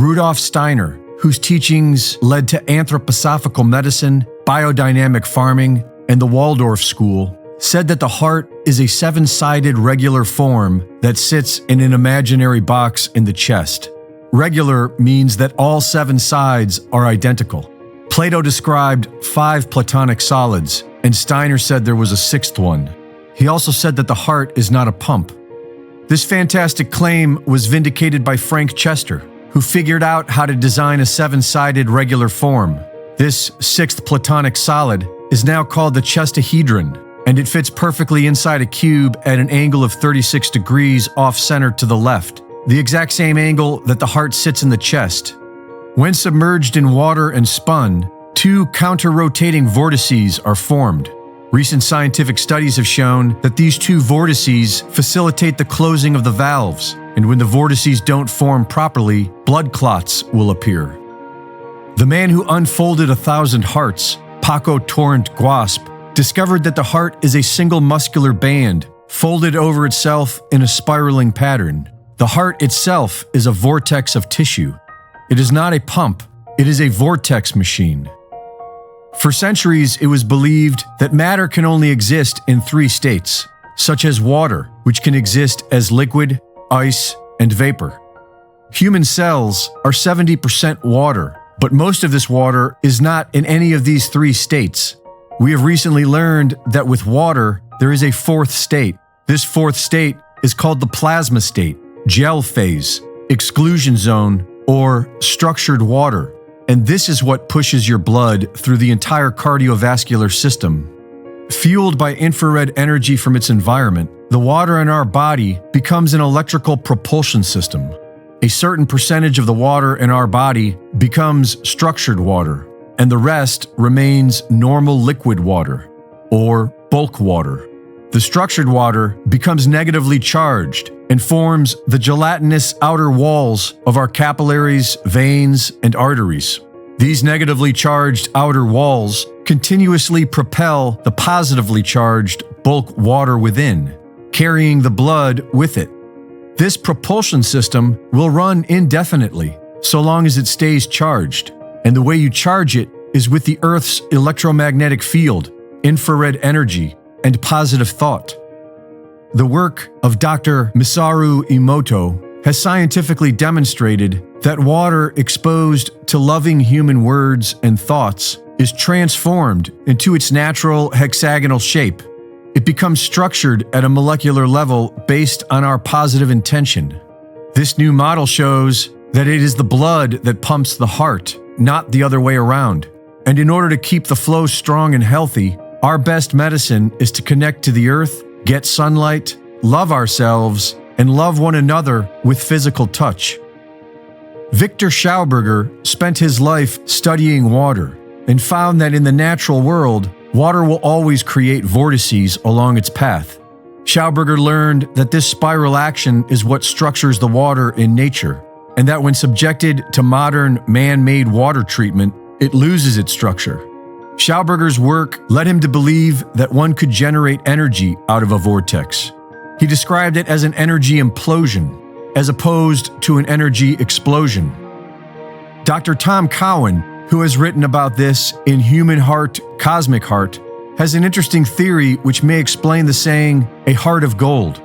Rudolf Steiner, whose teachings led to anthroposophical medicine, biodynamic farming, and the Waldorf School, said that the heart is a seven-sided regular form that sits in an imaginary box in the chest. Regular means that all seven sides are identical. Plato described 5 Platonic solids, and Steiner said there was a 6th one. He also said that the heart is not a pump. This fantastic claim was vindicated by Frank Chester, who figured out how to design a 7-sided regular form. This 6th Platonic solid is now called the chestahedron, and it fits perfectly inside a cube at an angle of 36 degrees off-center to the left, the exact same angle that the heart sits in the chest. When submerged in water and spun, 2 counter-rotating vortices are formed. Recent scientific studies have shown that these 2 vortices facilitate the closing of the valves, and when the vortices don't form properly, blood clots will appear. The man who unfolded 1,000 hearts, Paco Torrent Guasp, discovered that the heart is a single muscular band, folded over itself in a spiraling pattern. The heart itself is a vortex of tissue. It is not a pump, it is a vortex machine. For centuries, it was believed that matter can only exist in 3 states, such as water, which can exist as liquid, ice, and vapor. Human cells are 70% water, but most of this water is not in any of these 3 states. We have recently learned that with water, there is a 4th state. This 4th state is called the plasma state, gel phase, exclusion zone, or structured water. And this is what pushes your blood through the entire cardiovascular system. Fueled by infrared energy from its environment, the water in our body becomes an electrical propulsion system. A certain percentage of the water in our body becomes structured water, and the rest remains normal liquid water, or bulk water. The structured water becomes negatively charged and forms the gelatinous outer walls of our capillaries, veins, and arteries. These negatively charged outer walls continuously propel the positively charged bulk water within, carrying the blood with it. This propulsion system will run indefinitely, so long as it stays charged, and the way you charge it is with the Earth's electromagnetic field, infrared energy, and positive thought. The work of Dr. Masaru Emoto has scientifically demonstrated that water exposed to loving human words and thoughts is transformed into its natural hexagonal shape. It becomes structured at a molecular level based on our positive intention. This new model shows that it is the blood that pumps the heart, not the other way around. And in order to keep the flow strong and healthy, our best medicine is to connect to the earth, get sunlight, love ourselves, and love one another with physical touch. Victor Schauberger spent his life studying water and found that in the natural world, water will always create vortices along its path. Schauberger learned that this spiral action is what structures the water in nature, and that when subjected to modern man-made water treatment, it loses its structure. Schauberger's work led him to believe that one could generate energy out of a vortex. He described it as an energy implosion, as opposed to an energy explosion. Dr. Tom Cowan, who has written about this in Human Heart, Cosmic Heart, has an interesting theory which may explain the saying, "a heart of gold."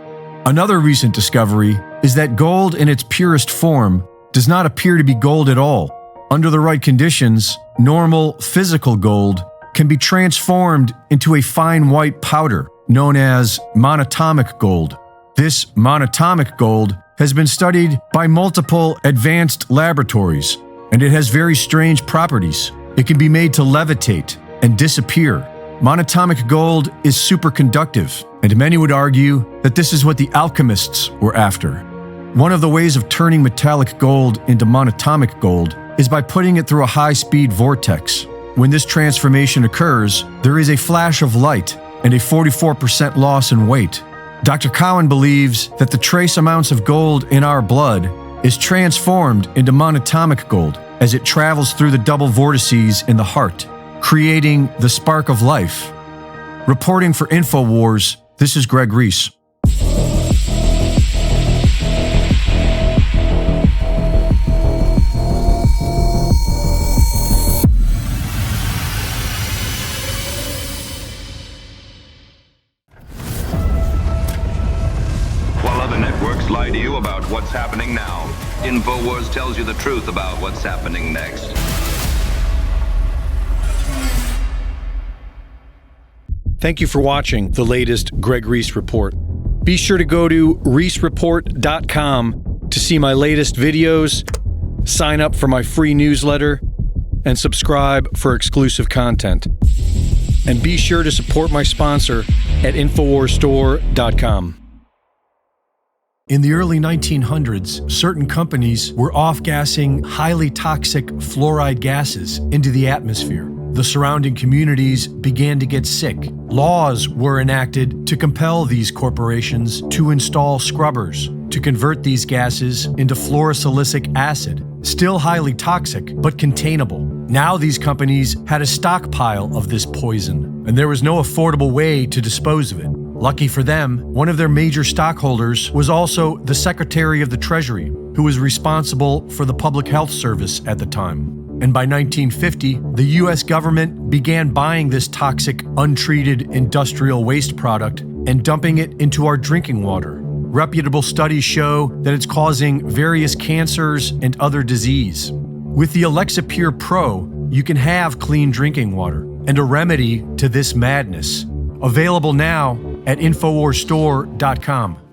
Another recent discovery is that gold in its purest form does not appear to be gold at all. Under the right conditions, normal physical gold can be transformed into a fine white powder known as monatomic gold. This monatomic gold has been studied by multiple advanced laboratories, and it has very strange properties. It can be made to levitate and disappear. Monatomic gold is superconductive, and many would argue that this is what the alchemists were after. One of the ways of turning metallic gold into monatomic gold is by putting it through a high-speed vortex. When this transformation occurs, there is a flash of light and a 44% loss in weight. Dr. Cowan believes that the trace amounts of gold in our blood is transformed into monatomic gold as it travels through the double vortices in the heart, creating the spark of life. Reporting for InfoWars, this is Greg Reese. just lie to you about what's happening now. InfoWars tells you the truth about what's happening next. Thank you for watching the latest Greg Reese Report. Be sure to go to reesereport.com to see my latest videos, sign up for my free newsletter, and subscribe for exclusive content. And be sure to support my sponsor at InfoWarsStore.com. In the early 1900s, certain companies were off-gassing highly toxic fluoride gases into the atmosphere. The surrounding communities began to get sick. Laws were enacted to compel these corporations to install scrubbers to convert these gases into fluorosilicic acid, still highly toxic but containable. Now these companies had a stockpile of this poison, and there was no affordable way to dispose of it. Lucky for them, one of their major stockholders was also the Secretary of the Treasury, who was responsible for the Public Health Service at the time. And by 1950, the US government began buying this toxic, untreated industrial waste product and dumping it into our drinking water. Reputable studies show that it's causing various cancers and other disease. With the Alexa Pure Pro, you can have clean drinking water and a remedy to this madness. Available now at InfoWarsStore.com.